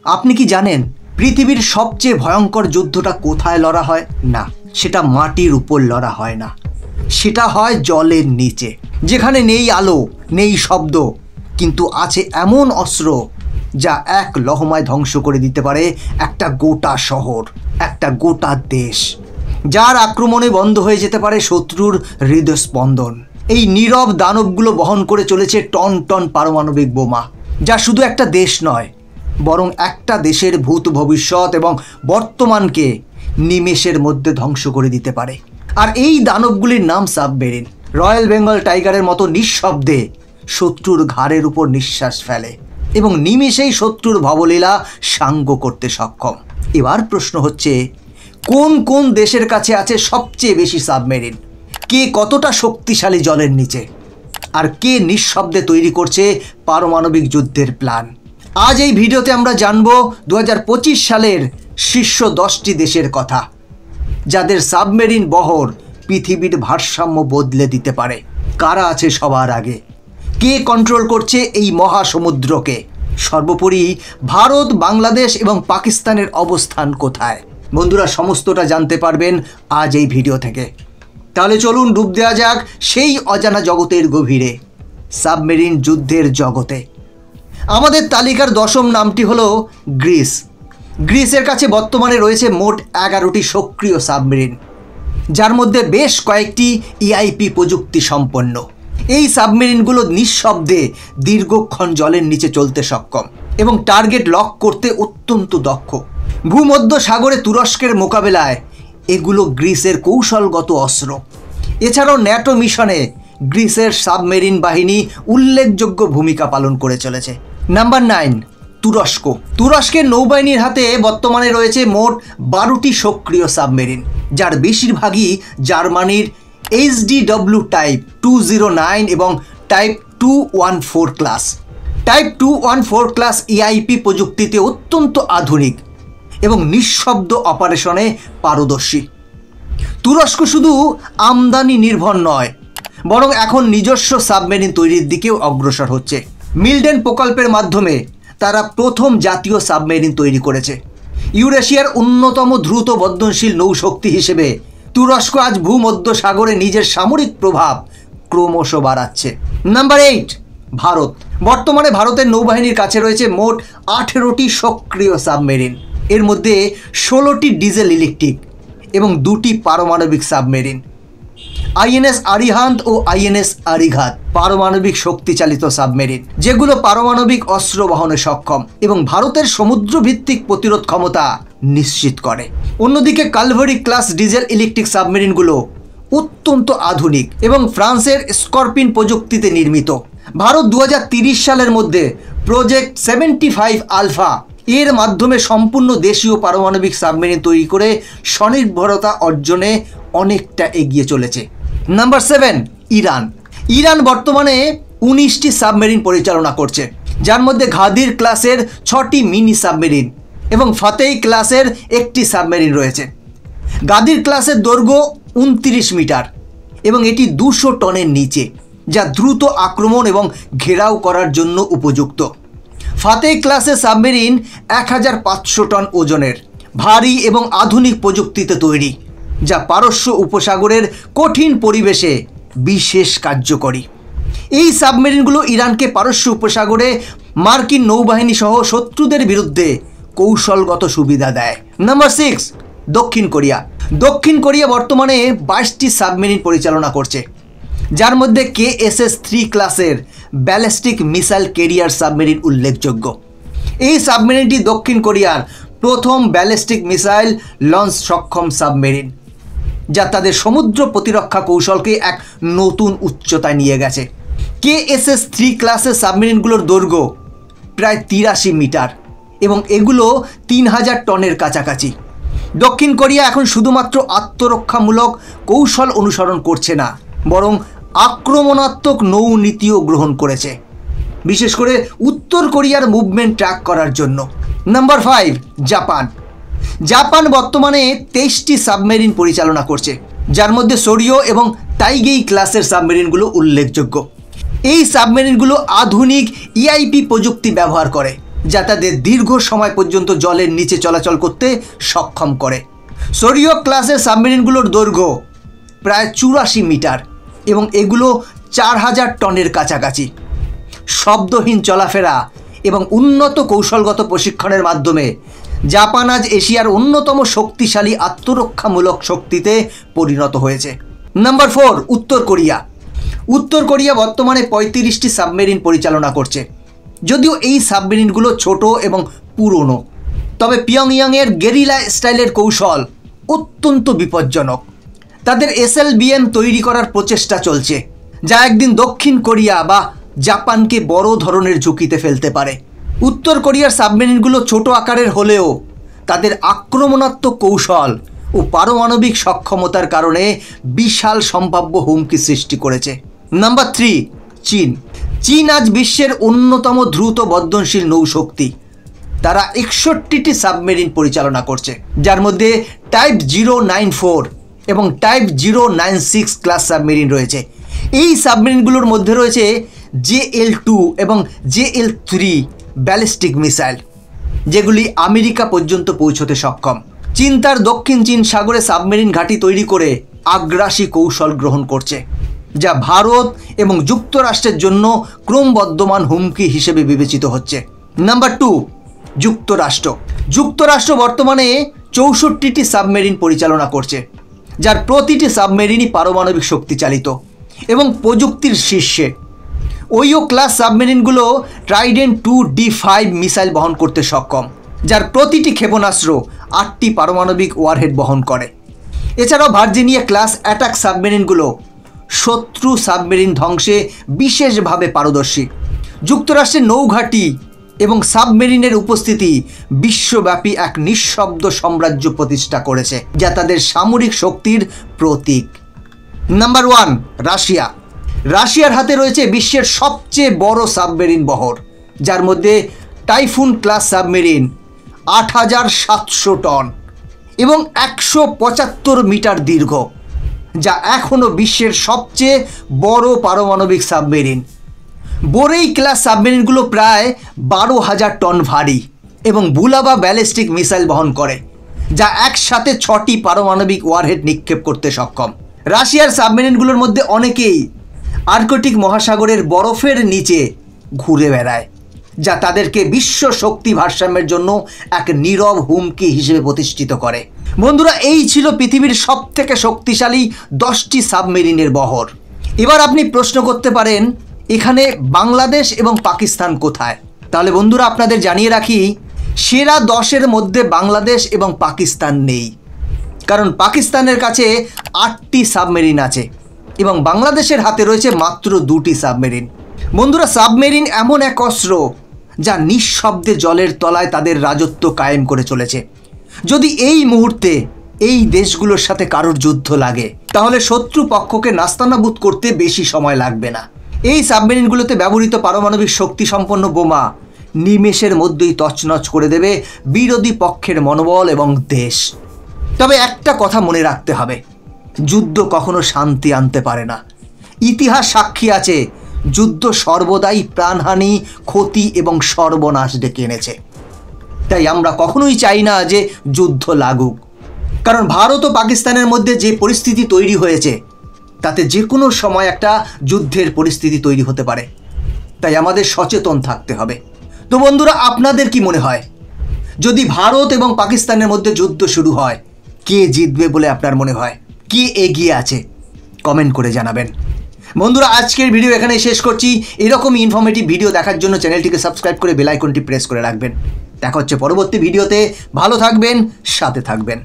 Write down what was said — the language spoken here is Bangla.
আপনি কি জানেন পৃথিবীর সবচেয়ে ভয়ঙ্কর যুদ্ধটা কোথায় লড়া হয়? না, সেটা মাটির উপর লড়া হয় না, সেটা হয় জলের নিচে, যেখানে নেই আলো, নেই শব্দ, কিন্তু আছে এমন অস্ত্র যা এক লহমায় ধ্বংস করে দিতে পারে একটা গোটা শহর, একটা গোটা দেশ, যার আক্রমণে বন্ধ হয়ে যেতে পারে শত্রুর হৃদস্পন্দন। এই নীরব দানবগুলো বহন করে চলেছে টন টন পারমাণবিক বোমা, যা শুধু একটা দেশ নয়, বরং একটা দেশের ভূত ভবিষ্যৎ এবং বর্তমানকে নিমেষের মধ্যে ধ্বংস করে দিতে পারে। আর এই দানবগুলির নাম সাবমেরিন। রয়্যাল বেঙ্গল টাইগারের মতো নিঃশব্দে শত্রুর ঘাড়ের উপর নিঃশ্বাস ফেলে এবং নিমেষেই শত্রুর ভবলীলা সাঙ্গ করতে সক্ষম। এবার প্রশ্ন হচ্ছে, কোন কোন দেশের কাছে আছে সবচেয়ে বেশি সাবমেরিন? কে কতটা শক্তিশালী জলের নিচে? আর কে নিঃশব্দে তৈরি করছে পারমাণবিক যুদ্ধের প্ল্যান? আজ এই ভিডিওতে আমরা জানব 2025 সালের শীর্ষ 10টি দেশের কথা, যাদের সাবমেরিন বহর পৃথিবীর ভারসাম্য বদলে দিতে পারে। কারা আছে সবার আগে? কে কন্ট্রোল করছে এই মহাসমুদ্রকে? সর্বোপরি ভারত, বাংলাদেশ এবং পাকিস্তানের অবস্থান কোথায়? বন্ধুরা, সমস্তটা জানতে পারবেন আজ এই ভিডিও থেকে। তাহলে চলুন ডুব দেওয়া যাক সেই অজানা জগতের গভীরে, সাবমেরিন যুদ্ধের জগতে। আমাদের তালিকার 10ম নামটি হলো গ্রিস। গ্রিসের কাছে বর্তমানে রয়েছে মোট 11টি সক্রিয় সাবমেরিন, যার মধ্যে বেশ কয়েকটি ইআইপি প্রযুক্তি সম্পন্ন। এই সাবমেরিনগুলো নিঃশব্দে দীর্ঘক্ষণ জলের নিচে চলতে সক্ষম এবং টার্গেট লক করতে অত্যন্ত দক্ষ। ভূমধ্য সাগরে তুরস্কের মোকাবেলায় এগুলো গ্রিসের কৌশলগত অস্ত্র। এছাড়াও ন্যাটো মিশনে গ্রিসের সাবমেরিন বাহিনী উল্লেখযোগ্য ভূমিকা পালন করে চলেছে। নাম্বার 9, তুরস্ক। তুরস্কের নৌবাহিনীর হাতে বর্তমানে রয়েছে মোট 12টি সক্রিয় সাবমেরিন, যার বেশিরভাগই জার্মানির HDW টাইপ 209 এবং type 214 class. Type 214 class EIP প্রযুক্তিতে অত্যন্ত আধুনিক এবং নিঃশব্দ অপারেশনে পারদর্শী। তুরস্ক শুধু আমদানি নির্ভর নয়, বরং এখন নিজস্ব সাবমেরিন তৈরির দিকেও অগ্রসর হচ্ছে। মিল্ডেন প্রকল্পের মাধ্যমে তারা প্রথম জাতীয় সাবমেরিন তৈরি করেছে। ইউরেশিয়ার অন্যতম দ্রুত বর্ধনশীল নৌশক্তি হিসেবে তুরস্ক আজ ভূমধ্য সাগরে নিজের সামরিক প্রভাব ক্রমশ বাড়াচ্ছে। নাম্বার 8, ভারত। বর্তমানে ভারতের নৌবাহিনীর কাছে রয়েছে মোট 18টি সক্রিয় সাবমেরিন। এর মধ্যে 16টি ডিজেল ইলেকট্রিক এবং 2টি পারমাণবিক সাবমেরিন। আইএনএস আরিহান্ত ও আইএনএস আরিঘাত পারমাণবিক শক্তিচালিত সাবমেরিন, যেগুলো পারমাণবিক অস্ত্র বহনে সক্ষম এবং ভারতের সমুদ্রভিত্তিক প্রতিরোধ ক্ষমতা নিশ্চিত করে। অন্যদিকে কালভারি ক্লাস ডিজেল ইলেকট্রিক সাবমেরিনগুলো অত্যন্ত আধুনিক এবং ফ্রান্সের স্করপিন প্রযুক্তিতে নির্মিত। ভারত 2030 সালের মধ্যে প্রজেক্ট 75 আলফা এর মাধ্যমে সম্পূর্ণ দেশীয় পারমাণবিক সাবমেরিন তৈরি করে স্বনির্ভরতা অর্জনে অনেকটা এগিয়ে চলেছে। Number 7, Iran. ইরান বর্তমানে 19টি সাবমেরিন পরিচালনা করছে, যার মধ্যে ঘাদির ক্লাসের 6টি মিনি সাবমেরিন এবং ফাতেই ক্লাসের 1টি সাবমেরিন রয়েছে। গাদির ক্লাসের দৈর্ঘ্য 29 মিটার এবং এটি 200 টনের নিচে, যা দ্রুত আক্রমণ এবং ঘেরাও করার জন্য উপযুক্ত। ফাতেই ক্লাসের সাবমেরিন 1500 টন ওজনের, ভারী এবং আধুনিক প্রযুক্তিতে তৈরি, যা পারস্য উপসাগরের কঠিন পরিবেশে বিশেষ কার্যকরী। এই সাবমেরিনগুলো ইরানকে পারস্য উপসাগরে মার্কিন নৌবাহিনী সহ শত্রুদের বিরুদ্ধে কৌশলগত সুবিধা দেয়। নাম্বার 6, দক্ষিণ কোরিয়া। দক্ষিণ কোরিয়া বর্তমানে 22টি সাবমেরিন পরিচালনা করছে, যার মধ্যে KSS-3 ক্লাসের ব্যালিস্টিক মিসাইল ক্যারিয়ার সাবমেরিন উল্লেখযোগ্য। এই সাবমেরিনটি দক্ষিণ কোরিয়ার প্রথম ব্যালিস্টিক মিসাইল লঞ্চ সক্ষম সাবমেরিন, যা তাদের সমুদ্র প্রতিরক্ষা কৌশলকে এক নতুন উচ্চতায় নিয়ে গেছে। KSS-3 ক্লাসের সাবমেরিনগুলোর দৈর্ঘ্য প্রায় 83 মিটার এবং এগুলো 3000 টনের কাছাকাছি। দক্ষিণ কোরিয়া এখন শুধুমাত্র আত্মরক্ষামূলক কৌশল অনুসরণ করছে না, বরং আক্রমণাত্মক নৌনীতিও গ্রহণ করেছে, বিশেষ করে উত্তর কোরিয়ার মুভমেন্ট ট্র্যাক করার জন্য। Number 5, Japan. জাপান বর্তমানে 23টি সাবমেরিন পরিচালনা করছে, যার মধ্যে সোরিও এবং তাইগেই ক্লাসের সাবমেরিনগুলো উল্লেখযোগ্য। এই সাবমেরিনগুলো আধুনিক ইআইপি প্রযুক্তি ব্যবহার করে যা তাদের দীর্ঘ সময় পর্যন্ত জলের নিচে চলাচল করতে সক্ষম করে। সোরিও ক্লাসের সাবমেরিনগুলোর দৈর্ঘ্য প্রায় 84 মিটার এবং এগুলো 4000 টনের কাছাকাছি। শব্দহীন চলাফেরা এবং উন্নত কৌশলগত প্রশিক্ষণের মাধ্যমে জাপান আজ এশিয়ার অন্যতম শক্তিশালী আত্মরক্ষামূলক শক্তিতে পরিণত হয়েছে। নাম্বার 4, উত্তর কোরিয়া। উত্তর কোরিয়া বর্তমানে 35টি সাবমেরিন পরিচালনা করছে। যদিও এই সাবমেরিনগুলো ছোট এবং পুরনো, তবে পিয়ংইয়ংয়ের গেরিলা স্টাইলের কৌশল অত্যন্ত বিপজ্জনক। তাদের SLBM তৈরি করার প্রচেষ্টা চলছে, যা একদিন দক্ষিণ কোরিয়া বা জাপানকে বড় ধরনের ঝুঁকিতে ফেলতে পারে। উত্তর কোরিয়ার সাবমেরিনগুলো ছোট আকারের হলেও তাদের আক্রমণাত্মক কৌশল ও পারমাণবিক সক্ষমতার কারণে বিশাল সম্ভাব্য হুমকি সৃষ্টি করেছে। নাম্বার 3, চীন। চীন আজ বিশ্বের অন্যতম দ্রুত বর্ধনশীল নৌশক্তি। তারা 61টি সাবমেরিন পরিচালনা করছে, যার মধ্যে টাইপ 094 এবং টাইপ 096 ক্লাস সাবমেরিন রয়েছে। এই সাবমেরিনগুলোর মধ্যে রয়েছে JL2 এবং JL3 ব্যালিস্টিক মিসাইল, যেগুলি আমেরিকা পর্যন্ত পৌঁছতে সক্ষম। চীন তার দক্ষিণ চীন সাগরে সাবমেরিন ঘাঁটি তৈরি করে আগ্রাসী কৌশল গ্রহণ করছে, যা ভারত এবং যুক্তরাষ্ট্রের জন্য ক্রমবর্ধমান হুমকি হিসেবে বিবেচিত হচ্ছে। নাম্বার 2, যুক্তরাষ্ট্র। যুক্তরাষ্ট্র বর্তমানে 64টি সাবমেরিন পরিচালনা করছে, যার প্রতিটি সাবমেরিনই পারমাণবিক শক্তি চালিত এবং প্রযুক্তির শীর্ষে। ওইও ক্লাস সাবমেরিনগুলো ট্রাইডেন্ট 2D5 মিসাইল বহন করতে সক্ষম, যার প্রতিটি ক্ষেপণাস্ত্র 8টি পারমাণবিক ওয়ারহেড বহন করে। এছাড়াও ভার্জিনিয়া ক্লাস অ্যাটাক সাবমেরিনগুলো শত্রু সাবমেরিন ধ্বংসে বিশেষভাবে পারদর্শী। যুক্তরাষ্ট্রের নৌঘাঁটি এবং সাবমেরিনের উপস্থিতি বিশ্বব্যাপী এক নিঃশব্দ সাম্রাজ্য প্রতিষ্ঠা করেছে, যা তাদের সামরিক শক্তির প্রতীক। Number 1, Russia. রাশিয়ার হাতে রয়েছে বিশ্বের সবচেয়ে বড় সাবমেরিন বহর, যার মধ্যে টাইফুন ক্লাস সাবমেরিন 8700 টন এবং 175 মিটার দীর্ঘ, যা এখনও বিশ্বের সবচেয়ে বড় পারমাণবিক সাবমেরিন। বোরেই ক্লাস সাবমেরিনগুলো প্রায় 12,000 টন ভারী এবং বুলাবা ব্যালিস্টিক মিসাইল বহন করে, যা একসাথে 6টি পারমাণবিক ওয়ারহেড নিক্ষেপ করতে সক্ষম। রাশিয়ার সাবমেরিনগুলোর মধ্যে অনেকেই আর্কটিক মহাসাগরের বরফের নিচে ঘুরে বেড়ায়, যা তাদেরকে বিশ্ব শক্তি ভারসাম্যের জন্য এক নীরব হুমকি হিসেবে প্রতিষ্ঠিত করে। বন্ধুরা, এই ছিল পৃথিবীর সবথেকে শক্তিশালী 10টি সাবমেরিনের বহর। এবার আপনি প্রশ্ন করতে পারেন, এখানে বাংলাদেশ এবং পাকিস্তান কোথায়? তাহলে বন্ধুরা, আপনাদের জানিয়ে রাখি, সেরা 10-এর মধ্যে বাংলাদেশ এবং পাকিস্তান নেই, কারণ পাকিস্তানের কাছে 8টি সাবমেরিন আছে এবং বাংলাদেশের হাতে রয়েছে মাত্র 2টি সাবমেরিন। বন্ধুরা, সাবমেরিন এমন এক অস্ত্র যা নিঃশব্দে জলের তলায় তাদের রাজত্ব কায়েম করে চলেছে। যদি এই মুহূর্তে এই দেশগুলোর সাথে কারোর যুদ্ধ লাগে, তাহলে শত্রু পক্ষকে নাস্তানাবুদ করতে বেশি সময় লাগবে না। এই সাবমেরিনগুলোতে ব্যবহৃত পারমাণবিক শক্তি সম্পন্ন বোমা নিমেষের মধ্যেই তছনছ করে দেবে বিরোধী পক্ষের মনোবল এবং দেশ। তবে একটা কথা মনে রাখতে হবে, যুদ্ধ কখনো শান্তি আনতে পারে না। ইতিহাস সাক্ষী আছে, যুদ্ধ সর্বদাই প্রাণহানি, ক্ষতি এবং সর্বনাশ ডেকে এনেছে। তাই আমরা কখনোই চাই না যে যুদ্ধ লাগুক, কারণ ভারত ও পাকিস্তানের মধ্যে যে পরিস্থিতি তৈরি হয়েছে, তাতে যে কোনো সময় একটা যুদ্ধের পরিস্থিতি তৈরি হতে পারে। তাই আমাদের সচেতন থাকতে হবে। তো বন্ধুরা, আপনাদের কি মনে হয়, যদি ভারত এবং পাকিস্তানের মধ্যে যুদ্ধ শুরু হয়, কে জিতবে বলে আপনার মনে হয়? কে এগিয়ে আছে? কমেন্ট করে জানাবেন। বন্ধুরা, আজকের ভিডিও এখানে শেষ করছি। এরকমই ইনফরমেটিভ ভিডিও দেখার জন্য চ্যানেলটিকে সাবস্ক্রাইব করে বেল আইকনটি প্রেস করে রাখবেন। দেখা হচ্ছে পরবর্তী ভিডিওতে। ভালো থাকবেন, সাথে থাকবেন।